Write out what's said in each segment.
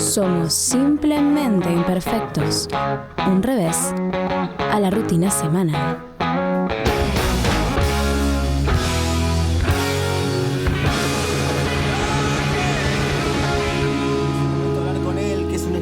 Somos simplemente imperfectos. Un revés a la rutina semanal.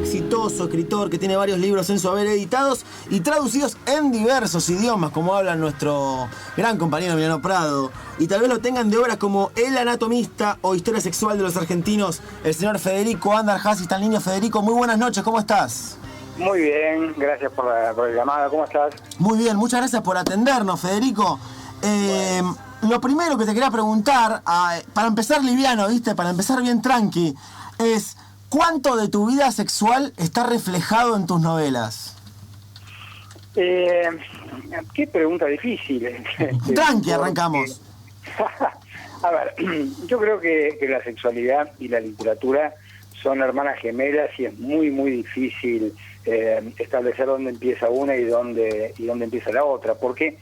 Exitoso escritor que tiene varios libros en su haber editados y traducidos en diversos idiomas, como habla nuestro gran compañero Emiliano Prado, y tal vez lo tengan de obras como El Anatomista o Historia Sexual de los Argentinos, el señor Federico Anderhazy. Está en línea. Federico, muy buenas noches, ¿cómo estás? Muy bien, gracias por la llamada, ¿cómo estás? Muy bien, muchas gracias por atendernos, Federico. Lo primero que te quería preguntar, para empezar liviano, ¿viste? Para empezar bien tranqui, es ¿cuánto de tu vida sexual está reflejado en tus novelas? Qué pregunta difícil. Tranqui, arrancamos. A ver, yo creo que la sexualidad y la literatura son hermanas gemelas y es muy, muy difícil establecer dónde empieza una y dónde empieza la otra. Porque,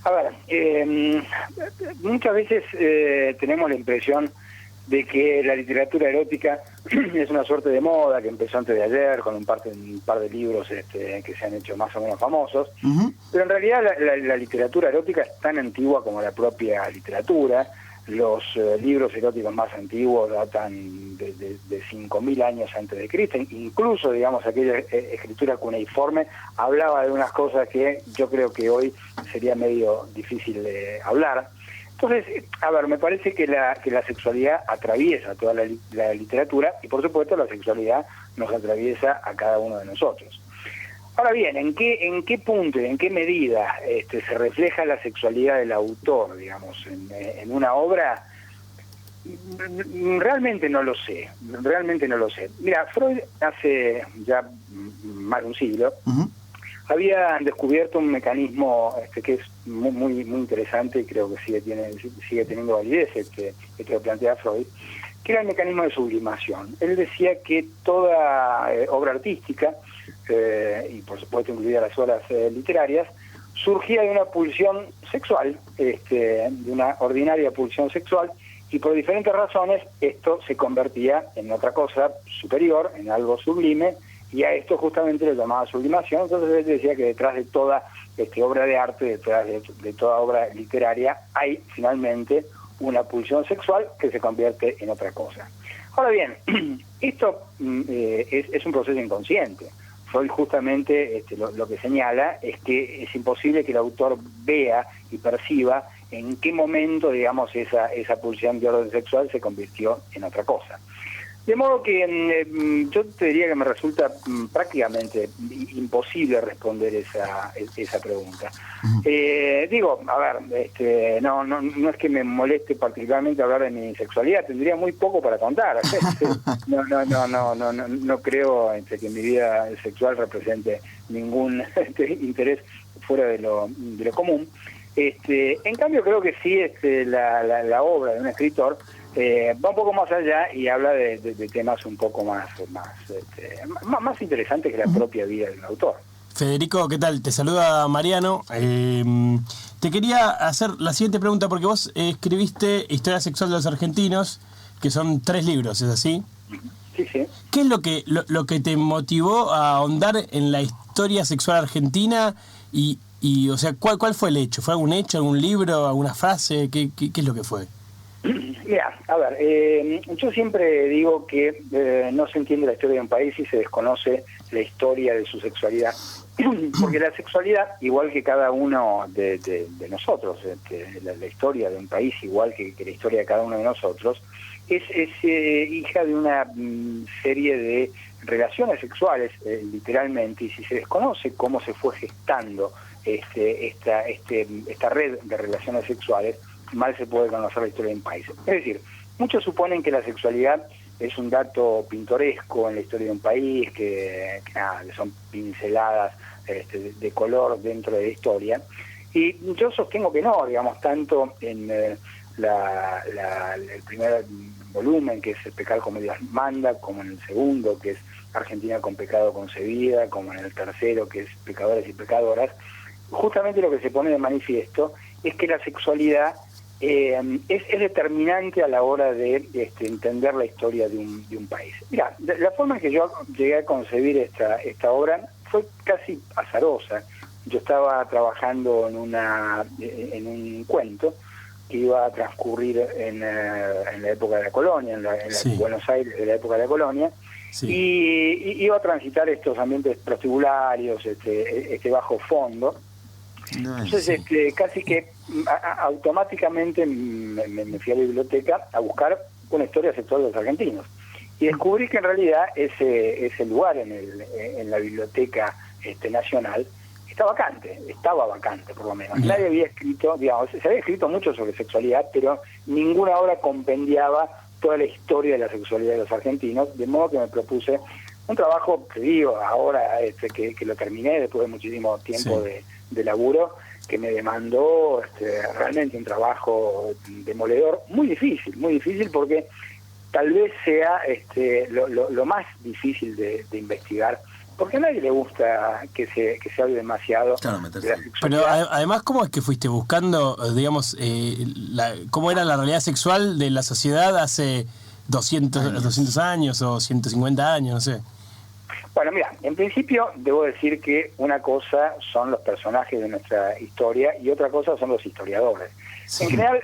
a ver, muchas veces tenemos la impresión de que la literatura erótica es una suerte de moda que empezó antes de ayer con un par de libros que se han hecho más o menos famosos. Pero en realidad la literatura erótica es tan antigua como la propia literatura. Los libros eróticos más antiguos datan de 5.000 años antes de Cristo. Incluso, digamos, aquella escritura cuneiforme hablaba de unas cosas que yo creo que hoy sería medio difícil de hablar. Entonces, a ver, me parece que la sexualidad atraviesa toda la literatura y, por supuesto, la sexualidad nos atraviesa a cada uno de nosotros. Ahora bien, ¿en qué punto y en qué medida se refleja la sexualidad del autor, digamos, en una obra? Realmente no lo sé, Mira, Freud hace ya más de un siglo había descubierto un mecanismo que es muy interesante y creo que sigue teniendo validez que lo plantea Freud, que era el mecanismo de sublimación. Él decía que toda obra artística, y por supuesto incluidas las obras literarias, surgía de una pulsión sexual, de una ordinaria pulsión sexual, y por diferentes razones esto se convertía en otra cosa superior, en algo sublime, y a esto justamente le llamaba sublimación. Entonces él decía que detrás de toda obra de arte, detrás de toda obra literaria, hay finalmente una pulsión sexual que se convierte en otra cosa. Ahora bien, esto es un proceso inconsciente. Freud justamente lo que señala es que es imposible que el autor vea y perciba en qué momento, digamos, esa pulsión de orden sexual se convirtió en otra cosa. De modo que yo te diría que me resulta prácticamente imposible responder esa pregunta. Digo, a ver, no es que me moleste particularmente hablar de mi sexualidad, tendría muy poco para contar. No creo que mi vida sexual represente ningún interés fuera de lo común. En cambio creo que sí la obra de un escritor va un poco más allá y habla de temas un poco más interesantes que la propia vida del autor. Federico, ¿qué tal? Te saluda Mariano. Te quería hacer la siguiente pregunta porque vos escribiste Historia Sexual de los Argentinos, que son 3 libros, ¿es así? Sí. ¿Qué es lo que te motivó a ahondar en la historia sexual argentina y o sea, ¿cuál fue el hecho? ¿Fue algún hecho, algún libro, alguna frase? ¿Qué es lo que fue? Mira, a ver, yo siempre digo que no se entiende la historia de un país si se desconoce la historia de su sexualidad. Porque la sexualidad, igual que cada uno de nosotros, la historia de un país, igual que la historia de cada uno de nosotros, es hija de una serie de relaciones sexuales, literalmente, y si se desconoce cómo se fue gestando esta red de relaciones sexuales, mal se puede conocer la historia de un país. Es decir, muchos suponen que la sexualidad es un dato pintoresco en la historia de un país, que son pinceladas de color dentro de la historia, y yo sostengo que no, digamos, tanto en el primer volumen, que es El pecado como Dios manda, como en el segundo, que es Argentina con pecado concebida, como en el tercero, que es Pecadores y Pecadoras, justamente lo que se pone de manifiesto es que la sexualidad es determinante a la hora de entender la historia de un país. Mira, la forma en que yo llegué a concebir esta obra fue casi azarosa. Yo estaba trabajando en un cuento que iba a transcurrir en la época de la colonia, en Buenos Aires de la época de la colonia, y iba a transitar estos ambientes prostibularios, este bajo fondo. Entonces, casi que automáticamente me fui a la biblioteca a buscar una historia sexual de los argentinos. Y descubrí que en realidad ese lugar en la biblioteca nacional estaba vacante por lo menos. Nadie había escrito, digamos, se había escrito mucho sobre sexualidad, pero ninguna obra compendiaba toda la historia de la sexualidad de los argentinos, de modo que me propuse un trabajo, te digo, ahora que lo terminé después de muchísimo tiempo de laburo, que me demandó realmente un trabajo demoledor, muy difícil porque tal vez sea lo más difícil de investigar, porque a nadie le gusta que se hable demasiado de la sexualidad. Pero además, ¿cómo es que fuiste buscando, digamos, cómo era la realidad sexual de la sociedad hace 200 años o 150 años, no sé? Bueno, mira, en principio debo decir que una cosa son los personajes de nuestra historia y otra cosa son los historiadores. En general,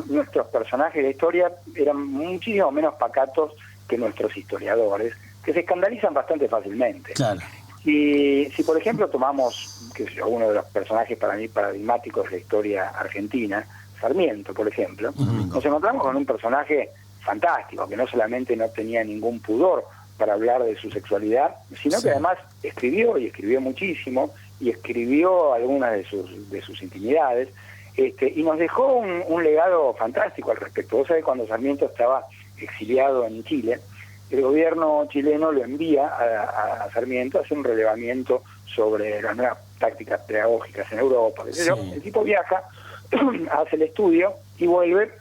nuestros personajes de historia eran muchísimo menos pacatos que nuestros historiadores, que se escandalizan bastante fácilmente. Claro. Si por ejemplo tomamos uno de los personajes para mí paradigmáticos de la historia argentina, Sarmiento, por ejemplo, nos encontramos con un personaje fantástico, que no solamente no tenía ningún pudor para hablar de su sexualidad, sino que además escribió muchísimo, y escribió algunas de sus intimidades, y nos dejó un legado fantástico al respecto. Vos sabés, cuando Sarmiento estaba exiliado en Chile, el gobierno chileno lo envía a Sarmiento a hacer un relevamiento sobre las nuevas tácticas pedagógicas en Europa. El tipo viaja, hace el estudio y vuelve,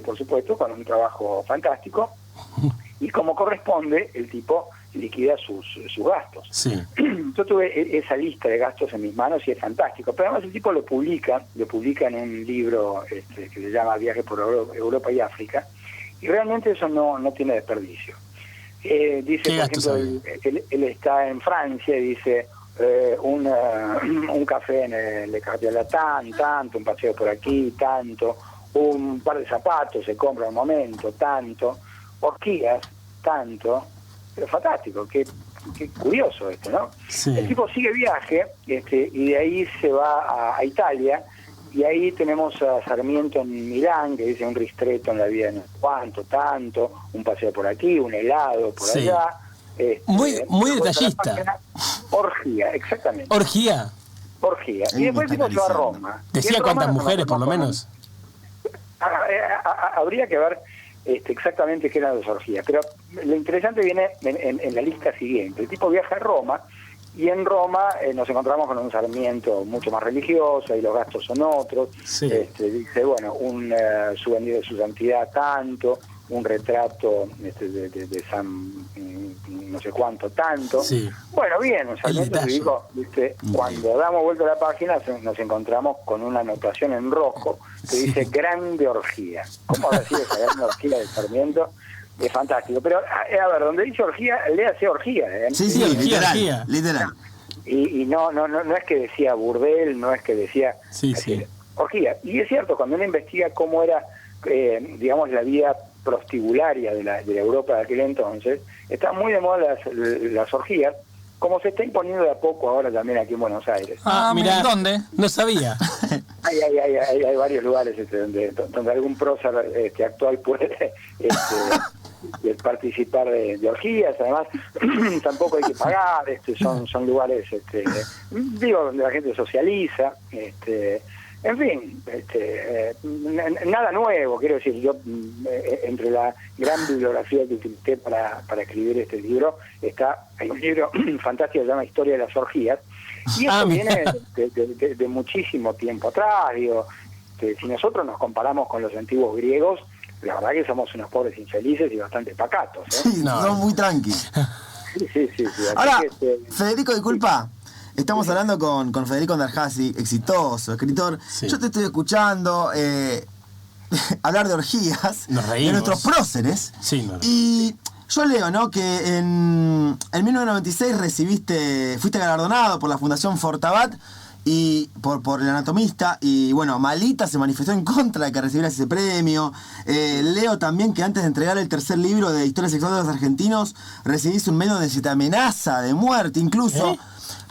por supuesto, con un trabajo fantástico, y como corresponde, el tipo liquida sus gastos. Sí. Yo tuve esa lista de gastos en mis manos y es fantástico, pero además el tipo lo publica en un libro que se llama Viaje por Europa y África, y realmente eso no tiene desperdicio. Dice, por ejemplo, él está en Francia y dice un café en el Le Quartier Latin, tanto, un paseo por aquí, tanto, un par de zapatos se compra un momento, tanto, orgías, tanto, pero fantástico, qué curioso esto, ¿no? Sí. El tipo sigue viaje, y de ahí se va a Italia, y ahí tenemos a Sarmiento en Milán, que dice un ristretto en la vida de cuánto, tanto, un paseo por aquí, un helado por allá. Muy detallista. Orgía, exactamente. Orgía. Y después el tipo se va a Roma. ¿Decía cuántas mujeres, por lo menos? Habría que ver exactamente qué eran las orgías, pero lo interesante viene en la lista siguiente. El tipo viaja a Roma, y en Roma nos encontramos con un Sarmiento mucho más religioso, y los gastos son otros. Sí. Dice, bueno, un souvenir de su santidad tanto, un retrato de San no sé cuánto tanto. Sí. Bueno, bien, un Sarmiento que dijo, cuando damos vuelta a la página nos encontramos con una anotación en rojo que dice grande orgía. ¿Cómo habrá sido esa gran orgía de Sarmiento? Es fantástico, pero a ver, donde dice orgía, léase orgía. Sí, literal. Y no es que decía burdel, no es que decía orgía. Y es cierto, cuando uno investiga cómo era, digamos, la vida prostibularia de la Europa de aquel entonces, está muy de moda las orgías, como se está imponiendo de a poco ahora también aquí en Buenos Aires. Mirá, ¿dónde? No sabía. Hay varios lugares donde algún prócer actual puede participar de orgías. Además, tampoco hay que pagar, son lugares donde la gente socializa, en fin, nada nuevo, quiero decir. Yo entre la gran bibliografía que utilicé para escribir este libro hay un libro fantástico que se llama Historia de las Orgías, y esto viene de muchísimo tiempo atrás. Digo, si nosotros nos comparamos con los antiguos griegos, la verdad que somos unos pobres infelices y bastante pacatos, ¿eh? Sí, son muy tranquilos. Sí. Ahora, Federico, disculpa. Estamos hablando con Federico Anderjasi, exitoso escritor. Sí. Yo te estoy escuchando. hablar de orgías, Nos reímos. de nuestros próceres. Sí, y yo leo, ¿no?, que en 1996 fuiste galardonado por la Fundación Fortabat y por El Anatomista, y bueno, Malita se manifestó en contra de que recibieras ese premio. Leo también que antes de entregar el tercer libro de Historia Sexual de los Argentinos, recibiste un mail donde se te amenaza de muerte incluso.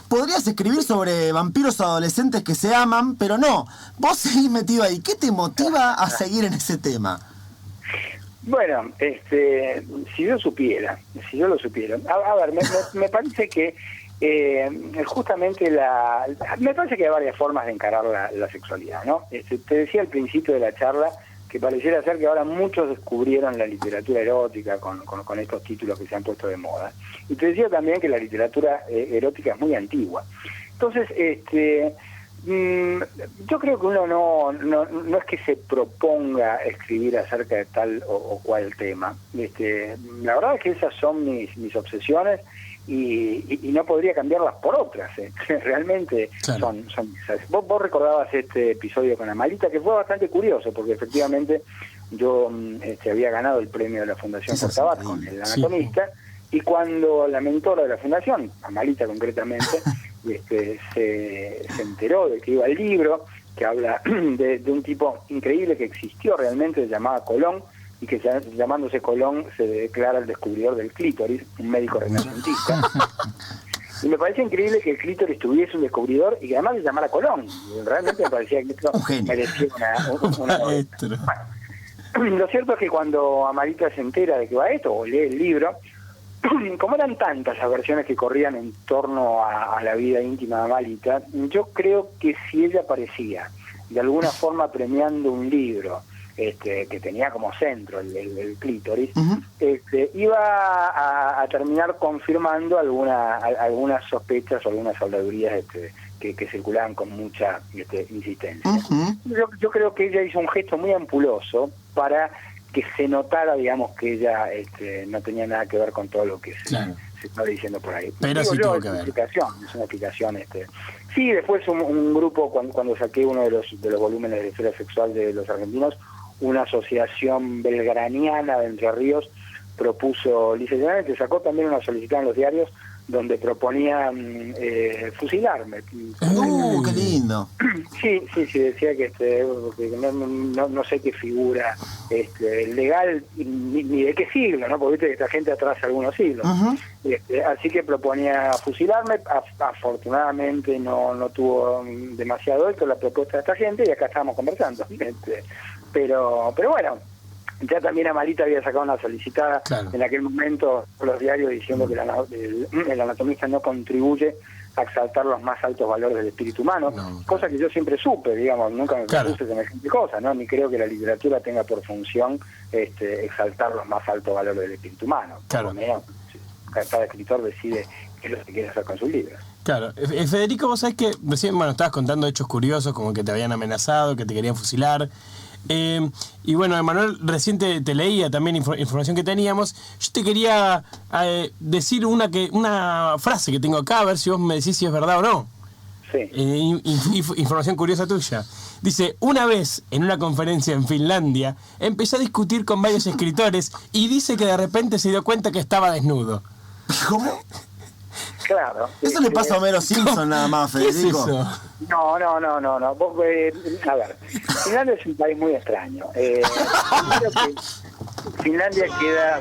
Podrías escribir sobre vampiros adolescentes que se aman, pero no, vos seguís metido ahí. ¿Qué te motiva a seguir en ese tema? Bueno, si yo lo supiera. A ver, me parece que justamente me parece que hay varias formas de encarar la sexualidad, ¿no? Te decía al principio de la charla que pareciera ser que ahora muchos descubrieron la literatura erótica con estos títulos que se han puesto de moda. Y te decía también que la literatura erótica es muy antigua. Entonces, yo creo que uno no es que se proponga escribir acerca de tal o cual tema. La verdad es que esas son mis obsesiones y no podría cambiarlas por otras. Realmente claro. son esas. Vos recordabas este episodio con Amalita, que fue bastante curioso, porque efectivamente yo había ganado el premio de la Fundación Fortabat con El Anatomista, y cuando la mentora de la Fundación, Amalita concretamente, se enteró de que iba el libro, que habla de un tipo increíble que existió realmente, se llamaba Colón, y que llamándose Colón se declara el descubridor del clítoris, un médico renacentista. Y me parece increíble que el clítoris tuviese un descubridor y que además se llamara Colón. Realmente me parecía que esto merecía una bueno, lo cierto es que cuando Amalita se entera de que va esto, o lee el libro, como eran tantas las versiones que corrían en torno a la vida íntima de Amalita, yo creo que si ella aparecía de alguna forma premiando un libro que tenía como centro el clítoris, iba a terminar confirmando algunas sospechas o algunas habladurías que circulaban con mucha insistencia. Yo creo que ella hizo un gesto muy ampuloso para que se notara, digamos, que ella no tenía nada que ver con todo lo que se estaba diciendo por ahí. Pero sí tuvo que ver. Es una explicación. Sí, después un grupo, cuando saqué uno de los volúmenes de historia sexual de los argentinos, una asociación belgraniana de Entre Ríos propuso, literalmente sacó también una solicitud en los diarios donde proponían fusilarme. ¡Qué lindo! Sí, decía que no sé qué figura legal ni de qué siglo, ¿no? Porque viste que esta gente atrasa algunos siglos. Así que proponía fusilarme. Afortunadamente no tuvo demasiado esto la propuesta de esta gente y acá estábamos conversando. Pero bueno, ya también Amalita había sacado una solicitada en aquel momento por los diarios diciendo que el anatomista no contribuye a exaltar los más altos valores del espíritu humano, cosa que yo siempre supe, digamos, nunca me puse semejante cosa, ¿no? Ni creo que la literatura tenga por función exaltar los más altos valores del espíritu humano. Claro. Cada escritor decide qué es lo que quiere hacer con sus libros. Claro. Federico, vos sabés que recién, estabas contando hechos curiosos, como que te habían amenazado, que te querían fusilar. Y bueno, Emanuel, recién te leía también información que teníamos. Yo te quería decir una frase que tengo acá, a ver si vos me decís si es verdad o no. Sí. Información curiosa tuya. Dice, una vez en una conferencia en Finlandia, empezó a discutir con varios escritores y dice que de repente se dio cuenta que estaba desnudo. ¿Cómo? Claro. Eso le pasa a Homero Simpson nada más, Federico. ¿Qué es eso? No. A ver, Finlandia es un país muy extraño. Finlandia queda,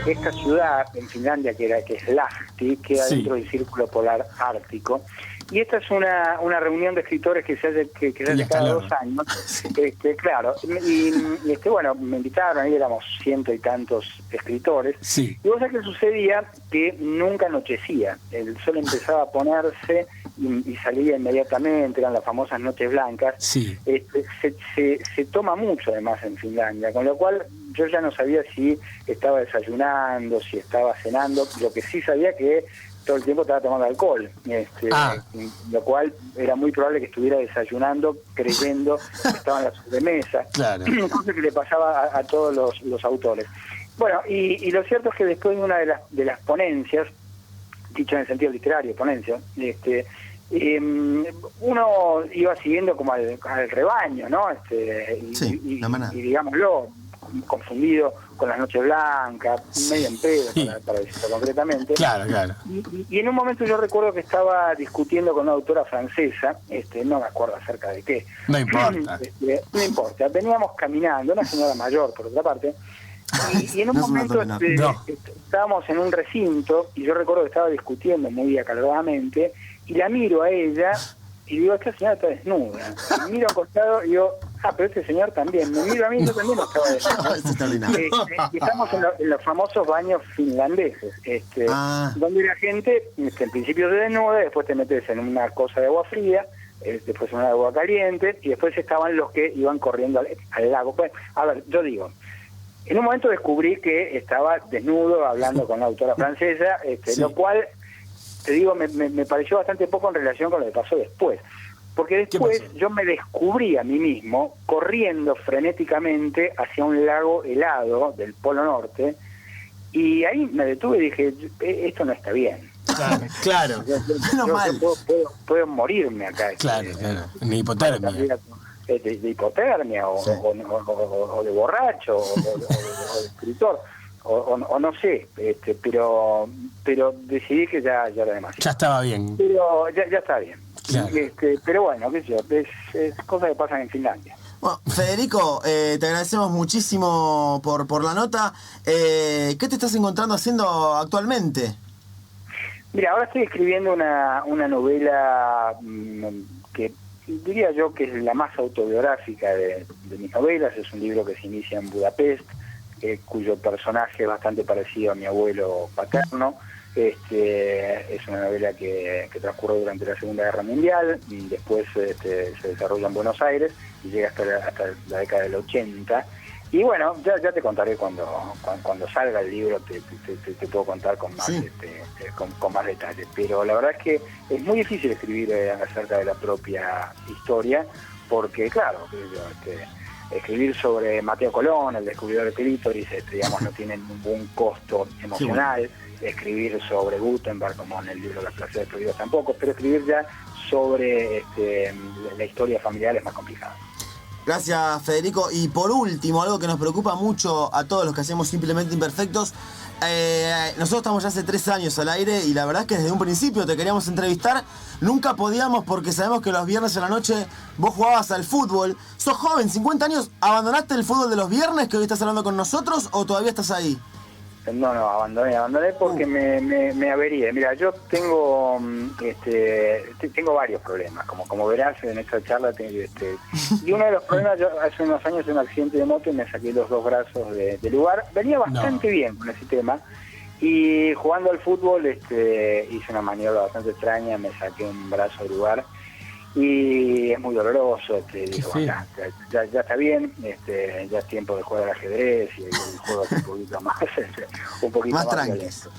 esta ciudad en Finlandia que es Lahti, queda dentro del Círculo Polar Ártico. Y esta es una reunión de escritores que se hace cada 2 años. Claro. Y bueno, me invitaron, ahí éramos 100 y tantos escritores. Sí. Y vos sabés que sucedía que nunca anochecía. El sol empezaba a ponerse y salía inmediatamente, eran las famosas noches blancas. Sí. Se toma mucho además en Finlandia, con lo cual yo ya no sabía si estaba desayunando, si estaba cenando. Lo que sí sabía que todo el tiempo estaba tomando alcohol, lo cual era muy probable que estuviera desayunando creyendo que estaba en la sobremesa. Claro. Cosa que le pasaba a todos los autores. Bueno, y lo cierto es que después de una de las ponencias, dicho en el sentido literario, ponencia, uno iba siguiendo como al rebaño, ¿no? La manada. Y digámoslo, confundido con Las Noches Blancas, medio en pedo, Sí. para decirlo concretamente. Claro. Y en un momento yo recuerdo que estaba discutiendo con una autora francesa, no me acuerdo acerca de qué. No importa. No importa. Veníamos caminando, una señora mayor, por otra parte, y en un No es una momento tonta No. estábamos en un recinto, y yo recuerdo que estaba discutiendo muy acaloradamente, y la miro a ella, y digo, esta señora está desnuda. Y miro al costado y digo, pero este señor también. Me miro a mí, yo también estaba desnuda. Es extraordinario. Y estamos en los famosos baños finlandeses, donde la gente en principio se desnuda, después te metes en una cosa de agua fría, después en una de agua caliente, y después estaban los que iban corriendo al lago. Pues, a ver, yo digo, en un momento descubrí que estaba desnudo hablando con una autora francesa, Sí. lo cual, te digo, me pareció bastante poco en relación con lo que pasó después. Porque después yo me descubrí a mí mismo corriendo frenéticamente hacia un lago helado del Polo Norte, y ahí me detuve y dije, esto no está bien. Claro. Menos mal. Puedo morirme acá. Claro. Ni hipotermia. De hipotermia, o de borracho, o de escritor, o no sé, pero decidí que ya era demasiado. Ya estaba bien. Pero ya está bien. Claro. Pero bueno, qué sé yo, es cosas que pasan en Finlandia. Bueno, Federico, te agradecemos muchísimo por la nota. ¿Qué te estás encontrando haciendo actualmente? Mira, ahora estoy escribiendo una novela que diría yo que es la más autobiográfica de mis novelas. Es un libro que se inicia en Budapest, cuyo personaje es bastante parecido a mi abuelo paterno. Es una novela que transcurre durante la Segunda Guerra Mundial, y después se desarrolla en Buenos Aires y llega hasta la década del 80. Y bueno, ya te contaré cuando salga el libro, te puedo contar con más Sí. con más detalles. Pero la verdad es que es muy difícil escribir acerca de la propia historia, porque claro, escribir sobre Mateo Colón, el descubridor del clítoris, digamos, no tiene ningún costo emocional. Escribir sobre Gutenberg, como en el libro Las Placeres Prohibidas, tampoco, pero escribir ya sobre la historia familiar es más complicado. Gracias, Federico. Y por último, algo que nos preocupa mucho a todos los que hacemos Simplemente Imperfectos. Nosotros estamos ya hace 3 años al aire, y la verdad es que desde un principio te queríamos entrevistar. Nunca podíamos, porque sabemos que los viernes a la noche vos jugabas al fútbol. Sos joven, 50 años. ¿Abandonaste el fútbol de los viernes que hoy estás hablando con nosotros, o todavía estás ahí? No, abandoné porque me averié. Mira, yo tengo varios problemas, como verás en esta charla, y uno de los problemas, yo hace unos años en un accidente de moto y me saqué los 2 brazos de lugar. Venía bastante bien con ese tema, y jugando al fútbol hice una maniobra bastante extraña, me saqué un brazo de lugar, y es muy doloroso. Digo, ya está bien, ya es tiempo de jugar al ajedrez, y el juego es un poquito más tranquilo. violento.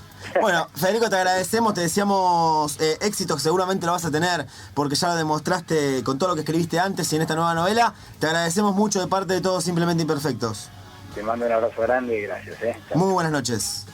Bueno, Federico, te agradecemos, te deseamos éxito, que seguramente lo vas a tener, porque ya lo demostraste con todo lo que escribiste antes y en esta nueva novela. Te agradecemos mucho de parte de todos Simplemente Imperfectos. Te mando un abrazo grande y gracias. Muy buenas noches.